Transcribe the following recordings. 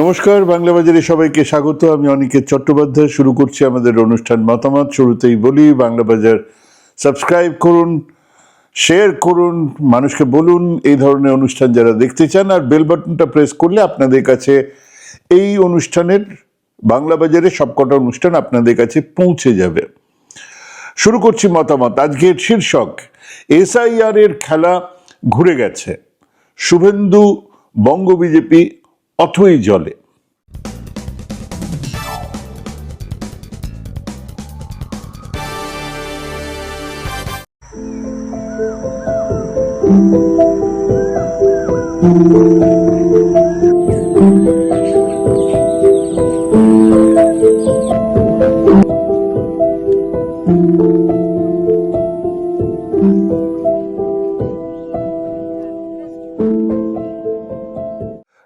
নমস্কার, বাংলা বাজারে সবাইকে স্বাগত। আমি অনিকেত চট্টোপাধ্যায়। শুরু করছি আমাদের অনুষ্ঠান মতামত। শুরুতেই বলি, বাংলা বাজার সাবস্ক্রাইব করুন, শেয়ার করুন, মানুষকে বলুন এই ধরনের অনুষ্ঠান যারা দেখতে চান, আর বেল বাটনটা প্রেস করলে আপনাদের কাছে এই অনুষ্ঠানের, বাংলা বাজারে সবকটা অনুষ্ঠান আপনাদের কাছে পৌঁছে যাবে। শুরু করছি মতামত। আজকের শীর্ষক, এসআইআর এর খেলা ঘুরে গেছে, শুভেন্দু বঙ্গ বিজেপি অথই জলে।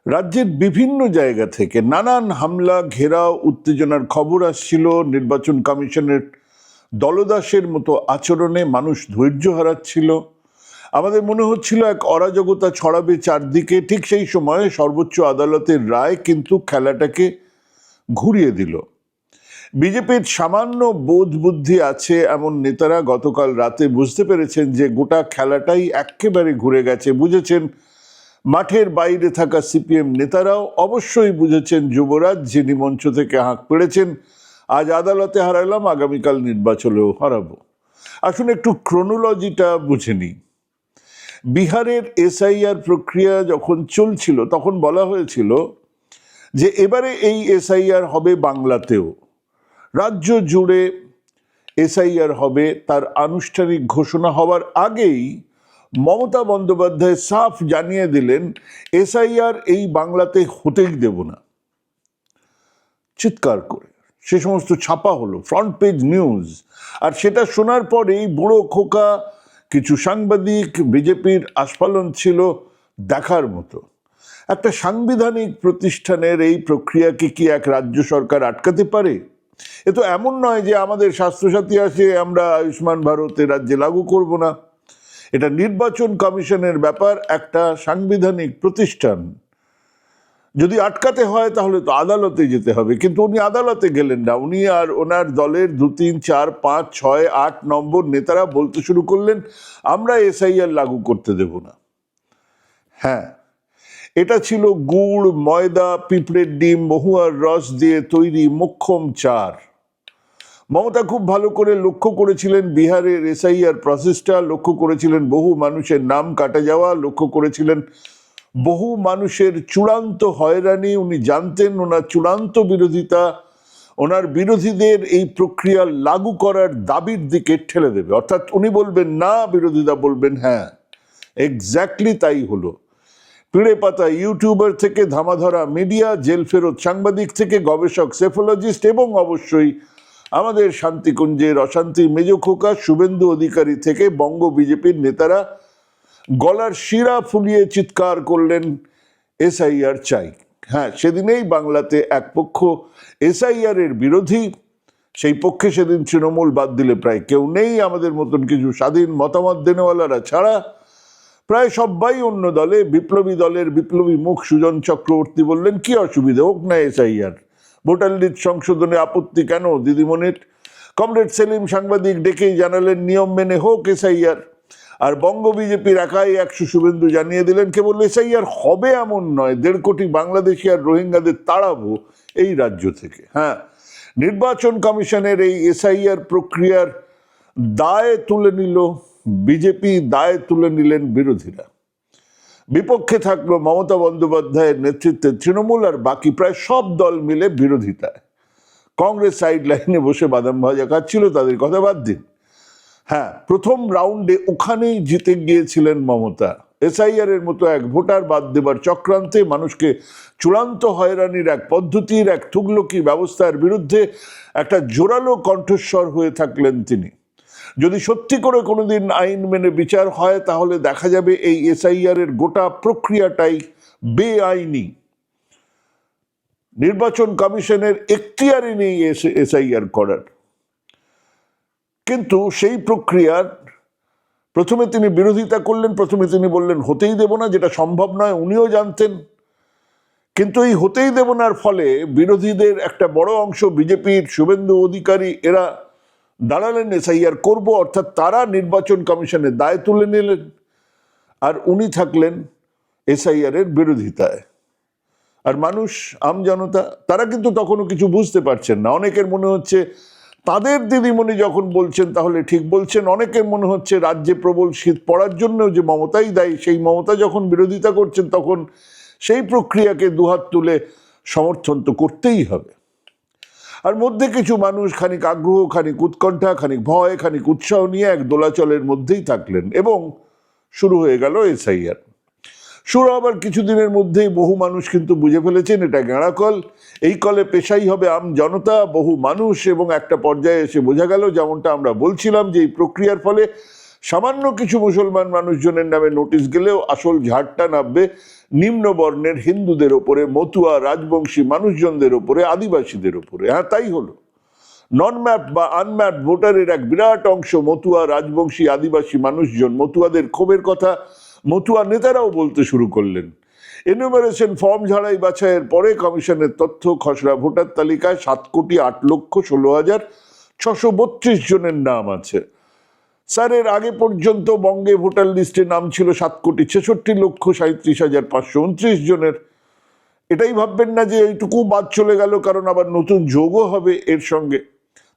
রাজ্যের বিভিন্ন জায়গা থেকে নানান হামলা, ঘেরাও, উত্তেজনার খবর আসছিল। নির্বাচন কমিশনের দলদাসের মতো আচরণে মানুষ ধৈর্য হারাচ্ছিল। আমাদের মনে হচ্ছিল এক অরাজকতা ছড়াবে চারদিকে। ঠিক সেই সময়ে সর্বোচ্চ আদালতের রায় কিন্তু খেলাটাকে ঘুরিয়ে দিল। বিজেপির সামান্য বোধ বুদ্ধি আছে এমন নেতারা গতকাল রাতে বুঝতে পেরেছেন যে গোটা খেলাটাই একেবারে ঘুরে গেছে। বুঝেছেন মাঠের বাইরে থাকা সিপিএম নেতারাও, অবশ্যই বুঝেছেন যুবরাজ, যিনি মঞ্চ থেকে হাঁক পেড়েছেন, আজ আদালতে হারালাম, আগামীকাল নির্বাচনেও হারাবো। আসুন একটু ক্রোনোলজিটা বুঝে নিই। বিহারের এসআইআর প্রক্রিয়া যখন চলছিল তখন বলা হয়েছিল যে এবারে এই এসআইআর হবে বাংলাতেও। রাজ্য জুড়ে এসআইআর হবে, তার আনুষ্ঠানিক ঘোষণা হওয়ার আগেই মমতা বন্দ্যোপাধ্যায় সাফ জানিয়ে দিলেন এসআইআর এই বাংলাতে হতেই দেব না। চিৎকার করে সে সমস্ত ছাপা হলো, ফ্রন্ট পেজ নিউজ। আর সেটা শোনার পরেই বুড়ো খোকা কিছু সাংবাদিক, বিজেপির আস্ফালন ছিল দেখার মতো। একটা সাংবিধানিক প্রতিষ্ঠানের এই প্রক্রিয়াকে কি এক রাজ্য সরকার আটকাতে পারে? এ তো এমন নয় যে আমাদের স্বাস্থ্যসাথী আছে, আমরা আয়ুষ্মান ভারতে রাজ্যে লাগু করব না। এটা নির্বাচন কমিশনের ব্যাপার, একটা সাংবিধানিক প্রতিষ্ঠান। যদি আটকাতে হয় তাহলে তো আদালতে যেতে হবে, কিন্তু উনি আদালতে গেলেন না। উনি আর ওনার দলের 2, 3, 4, 5, 6, 8 নম্বর নেতারা বলতে শুরু করলেন আমরা এসআইআর লাগু করতে দেব না। হ্যাঁ, এটা ছিল গুড়, ময়দা, পিঁপড়ের ডিম, মহুয়ার রস দিয়ে তৈরি মোক্ষম চার। মমতা খুব ভালো করে লক্ষ্য করেছিলেন বিহারের এসআইআর প্রসেসটা, লক্ষ্য করেছিলেন বহু মানুষের নাম কাটা যাওয়া, লক্ষ্য করেছিলেন বহু মানুষের চূড়ান্ত হয়রানি। উনি জানতেন ওনার চূড়ান্ত বিরোধিতা ওনার বিরোধীদের এই প্রক্রিয়া লাগু করার দাবির দিকে ঠেলে দেবে। অর্থাৎ উনি বলবেন না, বিরোধীরা বলবেন হ্যাঁ। এক্স্যাক্টলি তাই হলো। পিড়ে পাতা ইউটিউবার থেকে ধামাধরা মিডিয়া, জেল ফেরত সাংবাদিক থেকে গবেষক সেফোলজিস্ট, এবং অবশ্যই আমাদের শান্তিকুঞ্জের অশান্তির মেজ খোকা শুভেন্দু অধিকারী থেকে বঙ্গ বিজেপির নেতারা গলার শিরা ফুলিয়ে চিৎকার করলেন এসআইআর চাই। হ্যাঁ, সেদিনেই বাংলাতে এক পক্ষ এসআইআর এর বিরোধী, সেই পক্ষে সেদিন তৃণমূল বাদ দিলে প্রায় কেউ নেই। আমাদের মতন কিছু স্বাধীন মতামত দেনেওয়ালারা ছাড়া প্রায় সবাই অন্য দলে। বিপ্লবী দলের বিপ্লবী মুখ সুজন চক্রবর্তী বললেন কি অসুবিধা, হোক না এসআইআর, ভোটার লিস্ট সংশোধনে আপত্তি কেন দিদিমণির। কমরেড সেলিম সাংবাদিক ডেকেই জানালেন নিয়ম মেনে হোক এসআইআর। আর বঙ্গ বিজেপির একাই 100 শুভেন্দু জানিয়ে দিলেন কেবল এসআইআর হবে এমন নয়, 1.5 কোটি বাংলাদেশি আর রোহিঙ্গাদের তাড়াবো এই রাজ্য থেকে। হ্যাঁ, নির্বাচন কমিশনের এই এসআইআর প্রক্রিয়ার দায় তুলে নিল বিজেপি, দায় তুলে নিলেন বিরোধীরা। বিপক্ষে থাকলো মমতা বন্দ্যোপাধ্যায়ের নেতৃত্বে তৃণমূল, আর বাকি প্রায় সব দল মিলে বিরোধিতায়। কংগ্রেস সাইড লাইনে বসে বাদাম ভাজা খাচ্ছিল, তাদের কথা বাদ দিন। হ্যাঁ, প্রথম রাউন্ডে ওখানেই জিতে গিয়েছিলেন মমতা। এসআইআর এর মতো এক ভোটার বাদ দেবার চক্রান্তে, মানুষকে চূড়ান্ত হয়রানির এক পদ্ধতির, এক তুগলকি ব্যবস্থার বিরুদ্ধে একটা জোরালো কণ্ঠস্বর হয়ে থাকলেন তিনি। যদি সত্যি করে কোনোদিন আইন মেনে বিচার হয় তাহলে দেখা যাবে এই এসআইআর এর গোটা প্রক্রিয়াটাই বেআইনি। নির্বাচন কমিশনের এখতিয়ারই নেই এসআইআর করার। কিন্তু সেই প্রক্রিয়ার প্রথমে তিনি বিরোধিতা করলেন, প্রথমে তিনি বললেন হতেই দেব না, যেটা সম্ভব নয় উনিও জানতেন। কিন্তু এই হতেই দেব নার ফলে বিরোধীদের একটা বড় অংশ, বিজেপির শুভেন্দু অধিকারী, এরা দাঁড়ালেন এসআইআর করবো, অর্থাৎ তারা নির্বাচন কমিশনের দায় তুলে নিলেন, আর উনি থাকলেন এসআইআর এর বিরোধিতায়। আর মানুষ, আমজনতা, তারা কিন্তু তখনও কিছু বুঝতে পারছেন না। অনেকের মনে হচ্ছে তাদের দিদিমণি যখন বলছেন তাহলে ঠিক বলছেন, অনেকের মনে হচ্ছে রাজ্যে প্রবল শীত পড়ার জন্য যে মমতাই দায়ী, সেই মমতা যখন বিরোধিতা করছেন তখন সেই প্রক্রিয়াকে দুহাত তুলে সমর্থন তো করতেই হবে। আর মধ্যে কিছু মানুষ খানিক আগ্রহ, খানিক উৎকণ্ঠা, খানিক ভয়, খানিক উৎসাহ নিয়ে এক দোলাচলের মধ্যেই থাকলেন এবং শুরু হয়ে গেল এসআইআর। শুরু আবার কিছুদিনের মধ্যেই বহু মানুষ কিন্তু বুঝে ফেলেছেন এটা গেঁড়া কল, এই কলে পেশাই হবে আম জনতা, বহু মানুষ, এবং একটা পর্যায়ে এসে বোঝা গেল, যেমনটা আমরা বলছিলাম, যে এই প্রক্রিয়ার ফলে সামান্য কিছু মুসলমান মানুষজনের নামে নোটিশ গেলেও আসল ঝাড়টা নামবে নিম্নবর্ণের হিন্দুদের ওপরে, মতুয়া রাজবংশী মানুষজনদের ওপরে, আদিবাসীদের ওপরে। হ্যাঁ, তাই হলো। নন ম্যাপ বা আনম্যাপ ভোটারের এক বিরাট অংশ মতুয়া রাজবংশী আদিবাসী মানুষজন, মতুয়াদের ক্ষোভের কথা মতুয়া নেতারাও বলতে শুরু করলেন। এনুমারেশন ফর্ম ঝাড়াই বাছাইয়ের পরে কমিশনের তথ্য, খসড়া ভোটার তালিকায় 7,08,16,632 জনের নাম আছে। স্যার, এর আগে পর্যন্ত বঙ্গে ভোটার লিস্টে নাম ছিল 7,66,37,529 জনের। এটাই ভাববেন না যে এইটুকু বাদ চলে গেল, কারণ আবার নতুন যোগও হবে এর সঙ্গে।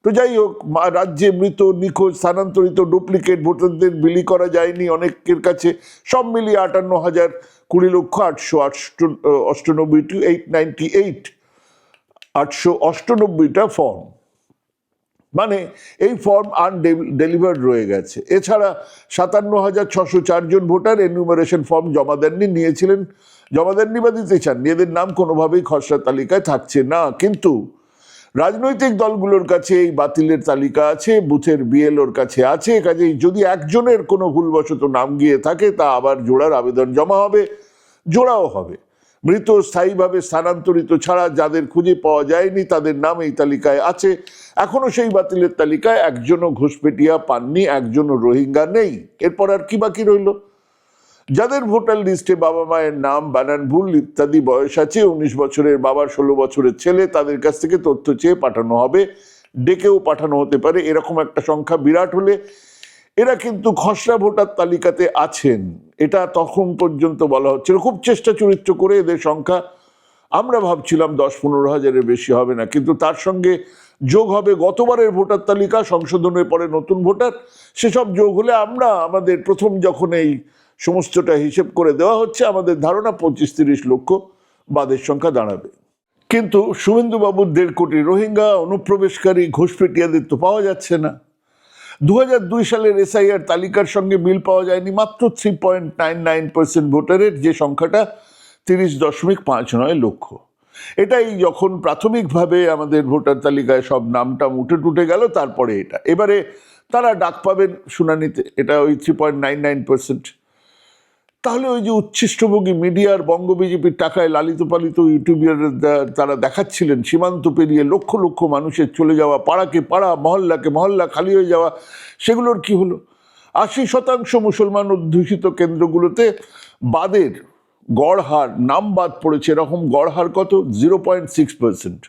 তো যাই হোক, রাজ্যে মৃত, নিখোঁজ, স্থানান্তরিত, ডুপ্লিকেট ভোটারদের বিলি করা যায়নি অনেকের কাছে, সব মিলিয়ে 58,098,898টা ফর্ম, মানে এই ফর্ম আনডেলিভার্ড রয়ে গেছে। এছাড়া 57,604 জন ভোটার এনুমারেশন ফর্ম জমা দেননি, জমা দেননি বা দিতে চাননি। এদের নাম কোনোভাবেই খসড়া তালিকায় থাকছে না। কিন্তু রাজনৈতিক দলগুলোর কাছে এই বাতিলের তালিকা আছে, বুথের বিএলওর কাছে আছে, কাজেই যদি একজনের কোনো ভুলবশত নাম গিয়ে থাকে তা আবার জোড়ার আবেদন জমা হবে, জোড়াও হবে। মৃত, স্থায়ীভাবে স্থানান্তরিত ছাড়া যাদের খুঁজে পাওয়া যায়নি তাদের নাম এই তালিকায় আছে। এখনো সেই বাতিলের তালিকায় একজনও ঘুষপেটিয়া পাননি, একজনও রোহিঙ্গা নেই। এরপর আর কি বাকি রইল? যাদের ভোটার লিস্টে বাবা মায়ের নাম, বানান ভুল ইত্যাদি বয়স আছে, 19 বছরের বাবার 16 বছরের ছেলে, তাদের কাছ থেকে তথ্য চেয়ে পাঠানো হবে, ডেকেও পাঠানো হতে পারে। এরকম একটা সংখ্যা বিরাট হলে এরা কিন্তু খসড়া ভোটার তালিকাতে আছেন, এটা তখন পর্যন্ত বলা হচ্ছিল। খুব চেষ্টা চরিত্র করে এদের সংখ্যা আমরা ভাবছিলাম 10-15 হাজারের বেশি হবে না, কিন্তু তার সঙ্গে যোগ হবে গতবারের ভোটার তালিকা সংশোধনের পরে নতুন ভোটার, সেসব যোগ হলে আমাদের প্রথম যখন এই সমস্তটা হিসেব করে দেওয়া হচ্ছে, আমাদের ধারণা 25-30 লক্ষ বাদের সংখ্যা দাঁড়াবে। কিন্তু শুভেন্দুবাবুর 1.5 কোটি রোহিঙ্গা, অনুপ্রবেশকারী, ঘুষপেটিয়াদের তো পাওয়া যাচ্ছে না। 2002 সালের এসআইআর তালিকার সঙ্গে মিল পাওয়া যায়নি মাত্র 3.99% ভোটারের, যে সংখ্যাটা 30.59 লক্ষ। এটাই যখন প্রাথমিকভাবে আমাদের ভোটার তালিকায় সব নামটা উঠে টুটে গেল, তারপরে এটা এবারে তারা ডাক পাবেন শুনানিতে, এটা ওই 3.99%। তাহলে ওই যে উচ্ছিষ্টভোগী মিডিয়ার, বঙ্গ বিজেপির টাকায় লালিত পালিত ইউটিউবিয়ার তারা দেখাচ্ছিলেন সীমান্ত পেরিয়ে লক্ষ লক্ষ মানুষের চলে যাওয়া, পাড়াকে পাড়া, মহল্লাকে মহল্লা খালি হয়ে যাওয়া, সেগুলোর কি হলো? 80% মুসলমান অধ্যুষিত কেন্দ্রগুলোতে বাদের গড় হার, নাম বাদ পড়েছে এরকম গড় হার কত? 0.6%।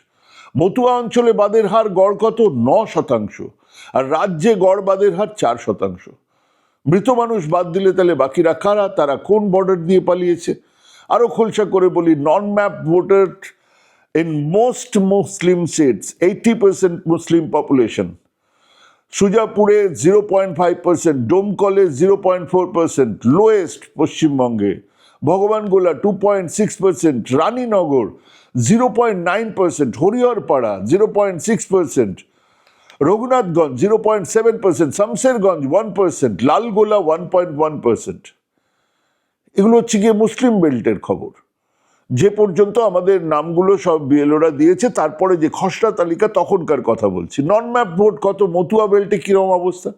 মতুয়া অঞ্চলে বাদের হার গড় কত? 9%। আর রাজ্যে গড় বাদের হার 4%। মৃত মানুষ বাদ দিলে তাহলে বাকিরা কারা? তারা কোন বর্ডার দিয়ে পালিয়েছে? আরো খোলসা করে বলি, non map voter in most Muslim states, 80% Muslim population. সুজাপুরে 0.5%, ডোমকলে 0.4%, লোয়েস্ট পশ্চিমবঙ্গে। ভগবানগোলা 2.6%, রানীনগর 0.9%, হরিহরপাড়া 0.6%, রঘুনাথগঞ্জ 0.7%, শামশেরগঞ্জ 1%, লালগোলা 1.1%। এগুলো হচ্ছে গিয়ে মুসলিম বেল্টের খবর। যে পর্যন্ত আমাদের নামগুলো সব বিএলওরা দিয়েছে, তারপরে যে খসড়া তালিকা তখনকার কথা বলছি। নন ম্যাপ ভোট কত? মতুয়া বেল্টে কিরকম অবস্থা?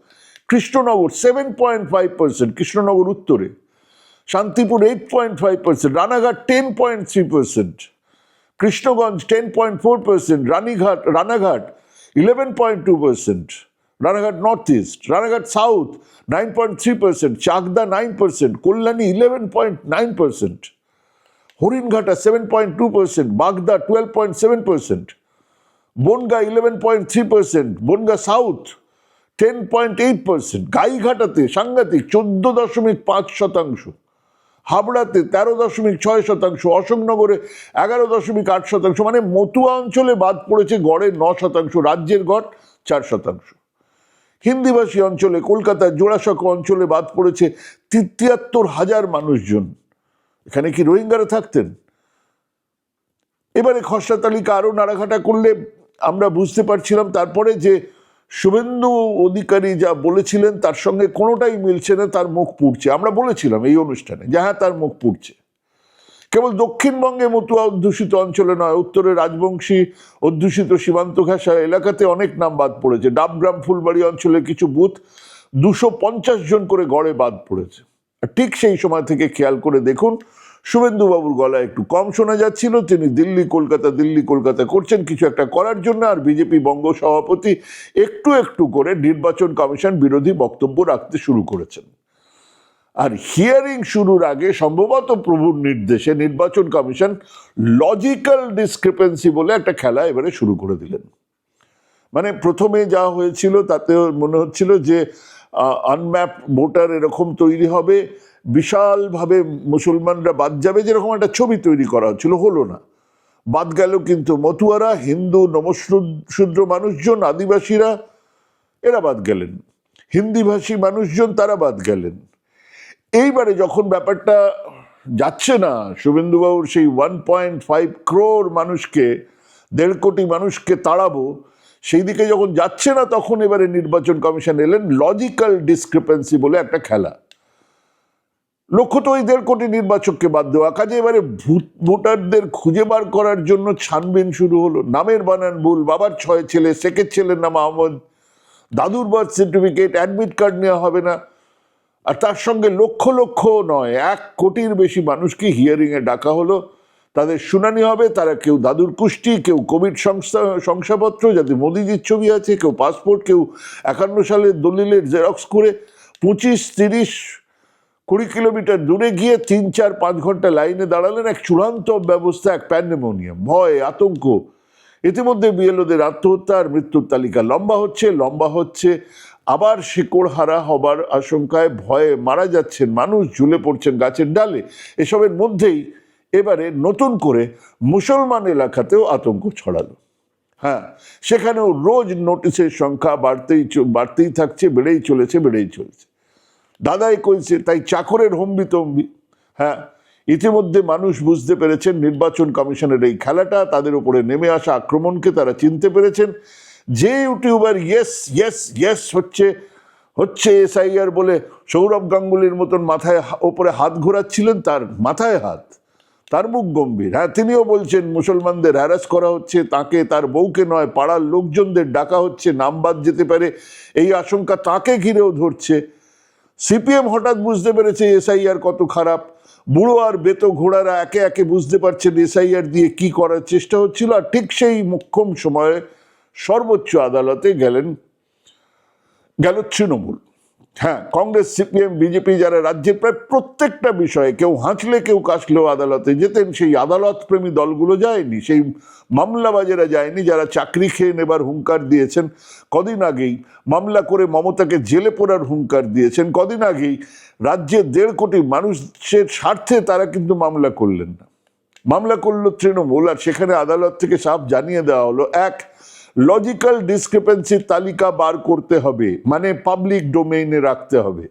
কৃষ্ণনগর 7.5%, কৃষ্ণনগর উত্তরে। Shantipur 8.5%, Ranaghat 10.3%, Krishnaganj 10.4%, Ranaghat 11.2%, Ranaghat north east, Ranaghat south 9.3%, Chakdah 9%, Kalyani 11.9%, Haringhata 7.2%, Bagda 12.7%, Bongaon 11.3%, Bongaon south 10.8%, গাইঘাটাতে সাংঘাতিক 14.5%, হাবড়াতে 13.6%, অশোকনগরে 11.8%, মানে মতুয়া অঞ্চলে বাদ পড়েছে গড়ে 9%, রাজ্যের গড় 4%। হিন্দিভাষী অঞ্চলে কলকাতার জোড়াসাঁকো অঞ্চলে বাদ পড়েছে 73,000 মানুষজন। এখানে কি রোহিঙ্গারা থাকতেন? এবারে খসড়া তালিকা আরো নাড়াঘাটা করলে আমরা বুঝতে পারছিলাম তারপরে যে শুভেন্দু অধিকারী যা বলেছিলেন তার সঙ্গে কোনোটাই মিলছে না, তার মুখ পুড়ছে। আমরা বলেছিলাম এই অনুষ্ঠানে যে হ্যাঁ, তার মুখ পুড়ছে। কেবল দক্ষিণবঙ্গে মতুয়া অধ্যুষিত অঞ্চলে নয়, উত্তরে রাজবংশী অধ্যুষিত সীমান্ত ঘেঁষা এলাকাতে অনেক নাম বাদ পড়েছে। ডাবগ্রাম ফুলবাড়ি অঞ্চলের কিছু বুথ 250 জন করে গড়ে বাদ পড়েছে। ঠিক সেই সময় থেকে খেয়াল করে দেখুন, শুভেন্দুবাবুর গলায় একটু কম শোনা যাচ্ছিল। তিনি দিল্লি কলকাতা করছেন কিছু একটা করার জন্য, আর বিজেপি বঙ্গ সভাপতি একটু একটু করে নির্বাচন কমিশন বিরোধী বক্তব্য রাখতে শুরু করেছেন। আর হিয়ারিং শুরুর আগে সম্ভবত প্রভুর নির্দেশে নির্বাচন কমিশন লজিক্যাল ডিসক্রিপেন্সি বলে একটা খেলা এবারে শুরু করে দিলেন। মানে প্রথমে যা হয়েছিল তাতে মনে হচ্ছিল যে আনম্যাপ ভোটার এরকম তৈরি হবে, বিশালভাবে মুসলমানরা বাদ যাবে, যেরকম একটা ছবি তৈরি করা হচ্ছিল, হলো না। বাদ গেল কিন্তু মতুয়ারা, হিন্দু নমশূদ্র মানুষজন, আদিবাসীরা, এরা বাদ গেলেন। হিন্দিভাষী মানুষজন তারা বাদ গেলেন। এইবারে যখন ব্যাপারটা যাচ্ছে না, শুভেন্দুবাবুর সেই 1.5 crore মানুষকে, 1.5 কোটি মানুষকে তাড়াবো, সেই দিকে যখন যাচ্ছে না, তখন এবারে নির্বাচন কমিশন এলেন লজিক্যাল ডিসক্রিপেন্সি বলে একটা খেলা। লক্ষ্য তো ওই 1.5 কোটি নির্বাচককে বাদ দেওয়া। কাজে এবারে ভোটারদের খুঁজে বার করার জন্য ছানবিন শুরু হলো। নামের বানান ভুল, বাবার 6 ছেলে, শেখের ছেলের নাম আহমদ, দাদুর বার্থ সার্টিফিকেট, অ্যাডমিট কার্ড নেওয়া হবে না। আর তার সঙ্গে লক্ষ লক্ষ নয়, 1 কোটির বেশি মানুষকে হিয়ারিংয়ে ডাকা হলো। তাদের শুনানি হবে। তারা কেউ দাদুর কুষ্টি, কেউ কোভিড শংসাপত্র যাতে মোদিজির ছবি আছে, কেউ পাসপোর্ট, কেউ 51 সালের দলিলের জেরক্স করে 25, 30, 20 কিলোমিটার দূরে গিয়ে 3, 4, 5 ঘন্টা লাইনে দাঁড়ালেন। এক চূড়ান্ত ব্যবস্থা, এক প্যান্ডেমোনিয়াম, ভয়, আতঙ্ক। ইতিমধ্যে বিএলওদের আত্মহত্যা আর মৃত্যুর তালিকা লম্বা হচ্ছে। আবার শিকড়হারা হবার আশঙ্কায় ভয়ে মারা যাচ্ছেন মানুষ, ঝুলে পড়ছেন গাছের ডালে। এসবের মধ্যেই এবারে নতুন করে মুসলমান এলাকাতেও আতঙ্ক ছড়ালো। হ্যাঁ, সেখানেও রোজ নোটিশের সংখ্যা বাড়তেই থাকছে, বেড়েই চলেছে। দাদাই কইছে তাই চাকরের হম্বিতম্বি। হ্যাঁ, ইতিমধ্যে মানুষ বুঝতে পেরেছেন নির্বাচন কমিশনের এই খেলাটা, তাদের উপরে নেমে আসা আক্রমণকে তারা চিনতে পেরেছেন। যে ইউটিউবার ইয়েস হচ্ছে এসআইআর বলে সৌরভ গাঙ্গুলির মতন মাথায় ওপরে হাত ঘোরাচ্ছিলেন, তার মাথায় হাত, তার মুখ গম্ভীর। হ্যাঁ, তিনিও বলছেন মুসলমানদের হ্যারাস করা হচ্ছে, তাকে, তার বউকে নয়, পাড়ার লোকজনদের ডাকা হচ্ছে, নাম বাদ যেতে পারে এই আশঙ্কা তাকে ঘিরেও ধরছে। সিপিএম হঠাৎ বুঝতে পেরেছে এসআইআর কত খারাপ। বুড়ো আর বেতো ঘোড়ারা একে একে বুঝতে পারছেন এসআইআর দিয়ে কি করার চেষ্টা হচ্ছিল। আর ঠিক সেই মোক্ষম সময়ে সর্বোচ্চ আদালতে গেল তৃণমূল। হ্যাঁ, কংগ্রেস, সিপিএম, বিজেপি যারা রাজ্যের প্রায় প্রত্যেকটা বিষয়ে কেউ হাঁচলে কেউ কাশলেও আদালতে যেতেন, সেই আদালত প্রেমী দলগুলো যায়নি, সেই মামলাবাজেরা যায়নি, যারা চাকরি খেয়ে নেবার হুঙ্কার দিয়েছেন। কদিন আগেই মামলা করে মমতাকে জেলে পোড়ার হুঙ্কার দিয়েছেন। কদিন আগেই রাজ্যের 1.5 কোটি মানুষের স্বার্থে তারা কিন্তু মামলা করলেন না। মামলা করলো তৃণমূল। আর সেখানে আদালত থেকে সাফ জানিয়ে দেওয়া হলো, এক, লজিক্যাল ডিসক্রিপেন্সির তালিকা বার করতে হবে, মানে পাবলিক ডোমেইনে রাখতে হবে।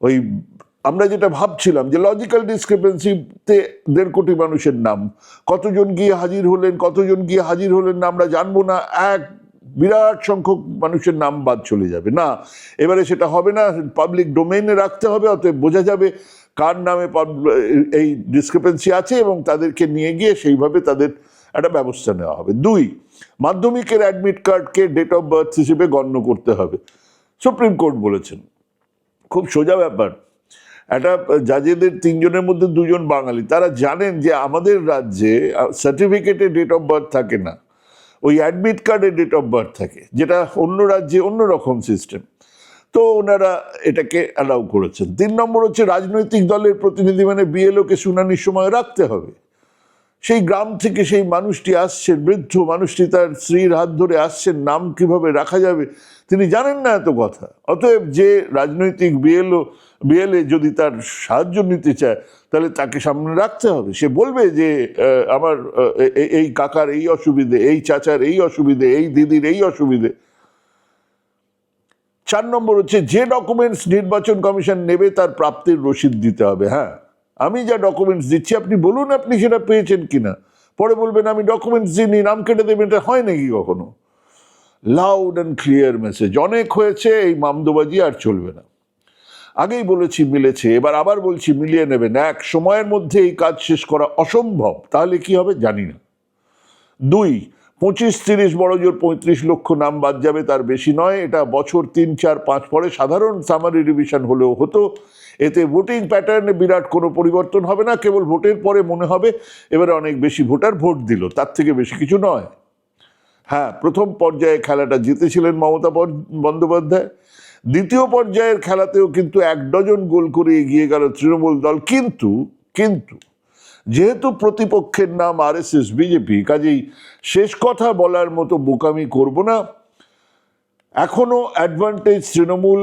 ওই আমরা যেটা ভাবছিলাম যে লজিক্যাল ডিসক্রিপেন্সিতে 1.5 কোটি মানুষের নাম, কতজন গিয়ে হাজির হলেন না আমরা জানবো না, এক বিরাট সংখ্যক মানুষের নাম বাদ চলে যাবে না। এবারে সেটা হবে না, পাবলিক ডোমেইনে রাখতে হবে। অতএব বোঝা যাবে কার নামে এই ডিসক্রিপেন্সি আছে এবং তাদেরকে নিয়ে গিয়ে সেইভাবে তাদের একটা ব্যবস্থা নেওয়া হবে। 2, মাধ্যমিকের অ্যাডমিট কার্ডকে ডেট অফ বার্থ হিসেবে গণ্য করতে হবে। সুপ্রিম কোর্ট বলেছেন, খুব সোজা ব্যাপার। একটা জাজেদের 3 জনের মধ্যে 2 জন বাঙালি, তারা জানেন যে আমাদের রাজ্যে সার্টিফিকেটে ডেট অফ বার্থ থাকে না, ওই অ্যাডমিট কার্ডে ডেট অফ বার্থ থাকে, যেটা অন্য রাজ্যে অন্য রকম সিস্টেম। তো ওনারা এটাকে অ্যালাউ করেছেন। 3 নম্বর হচ্ছে রাজনৈতিক দলের প্রতিনিধি মানে বিএলওকে শুনানির সময় রাখতে হবে। সেই গ্রাম থেকে সেই মানুষটি আসছেন, বৃদ্ধ মানুষটি তার স্ত্রীর হাত ধরে আসছেন, নাম কিভাবে রাখা যাবে তিনি জানেন না এত কথা। অতএব যে রাজনৈতিক বিএলএ যদি তার সাহায্য নিতে চায় তাহলে তাকে সামনে রাখতে হবে। সে বলবে যে আমার এই কাকার এই অসুবিধে, এই চাচার এই অসুবিধে, এই দিদির এই অসুবিধে। 4 নম্বর হচ্ছে যে ডকুমেন্টস নির্বাচন কমিশন নেবে তার প্রাপ্তির রসিদ দিতে হবে। হ্যাঁ, আমি যা ডকুমেন্টস দিচ্ছি আপনি বলুন আপনি সেটা পেয়েছেন কিনা। পরে বলবেন আমি ডকুমেন্টস দিইনি, নাম কেটে দেবেন, এটা হয় নাকি কখনো? Loud and clear message. অনেক হয়েছে, এই মামদোবাজি আর চলবে না। আগেই বলেছি মিলেছে, এবার আবার বলছি মিলিয়ে নেবেন। এক সময়ের মধ্যে এই কাজ শেষ করা অসম্ভব, তাহলে কি হবে জানি না। 2, 25-30 বড় জোর 35 লক্ষ নাম বাদ যাবে, তার বেশি নয়। এটা বছর 3, 4, 5 পরে সাধারণ সামারি রিভিশন হলেও হতো। এতে ভোটিং প্যাটার্নে বিরাট কোনো পরিবর্তন হবে না, কেবল ভোটের পরে মনে হবে এবারে অনেক বেশি ভোটার ভোট দিল, তার থেকে বেশি কিছু নয়। হ্যাঁ, প্রথম পর্যায়ে খেলাটা জিতেছিলেন মমতা বন্দ্যোপাধ্যায়, দ্বিতীয় পর্যায়ের খেলাতেও কিন্তু 1 ডজন গোল করে এগিয়ে গেল তৃণমূল দল। কিন্তু যেহেতু প্রতিপক্ষের নাম আরএসএস বিজেপি, কাজেই শেষ কথা বলার মতো বোকামি করব না। এখনো অ্যাডভান্টেজ তৃণমূল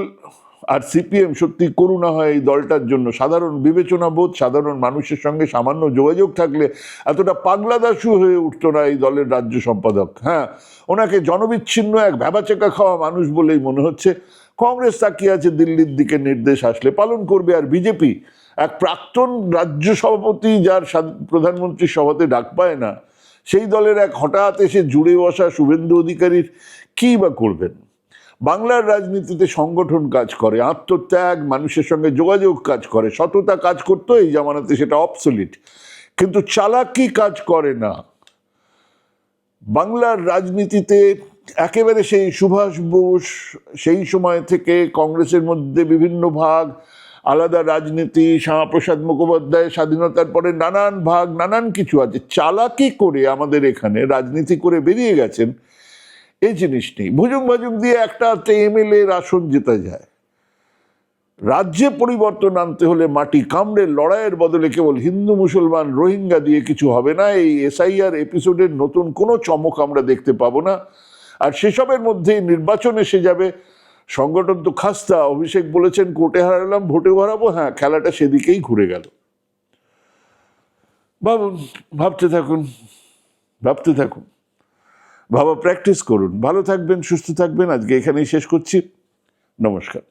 আর সিপিএম। সত্যি করুণা হয় এই দলটার জন্য। সাধারণ বিবেচনা বোধ, সাধারণ মানুষের সঙ্গে সামান্য যোগাযোগ থাকলে এতটা পাগলাদাসু হয়ে উঠতো না এই দলের রাজ্য সম্পাদক। হ্যাঁ, ওনাকে জনবিচ্ছিন্ন এক ভ্যাবাচেকা খাওয়া মানুষ বলেই মনে হচ্ছে। কংগ্রেস তাকিয়ে আছে দিল্লির দিকে, নির্দেশ আসলে পালন করবে। আর বিজেপি এক প্রাক্তন রাজ্য সভাপতি যার প্রধানমন্ত্রীর সভাতে ডাক পায় না, সেই দলের এক হঠাৎ এসে জুড়ে বসা শুভেন্দু অধিকারীর কী বা করবেন? বাংলার রাজনীতিতে সংগঠন কাজ করে, আত্মত্যাগ, মানুষের সঙ্গে যোগাযোগ কাজ করে, সততা কাজ করতো। এই জামানাতে সেটা অবসলিট, কিন্তু চালাকি কাজ করে না। বাংলার রাজনীতিতে একেবারে সেই সুভাষ বোস, সেই সময় থেকে কংগ্রেসের মধ্যে বিভিন্ন ভাগ, আলাদা রাজনীতি, শ্যামাপ্রসাদ মুখোপাধ্যায় স্বাধীনতার পরে নানান ভাগ, নানান কিছু আছে। চালাকি করে আমাদের এখানে রাজনীতি করে বেরিয়ে গেছেন এই জিনিস নেই। ভুজুং ভাজুং দিয়ে একটা এমএলএ আসন জেতা যায়। রাজ্যে পরিবর্তন আনতে হলে মাটি কামড়ে লড়াইয়ের বদলে কেবল হিন্দু মুসলমান রোহিঙ্গা দিয়ে কিছু হবে না। এই এসআইআর এপিসোডের নতুন কোনো চমক আমরা দেখতে পাবো না। আর সেসবের মধ্যেই নির্বাচন এসে যাবে। সংগঠন তো খাস্তা। অভিষেক বলেছেন কোর্টে হারালাম ভোটে হারাবো। হ্যাঁ, খেলাটা সেদিকেই ঘুরে গেল। ভাবুন, ভাবতে থাকুন, ভাবতে থাকুন, ভাবা প্র্যাকটিস করুন। ভালো থাকবেন, সুস্থ থাকবেন। আজকে এখানেই শেষ করছি। নমস্কার।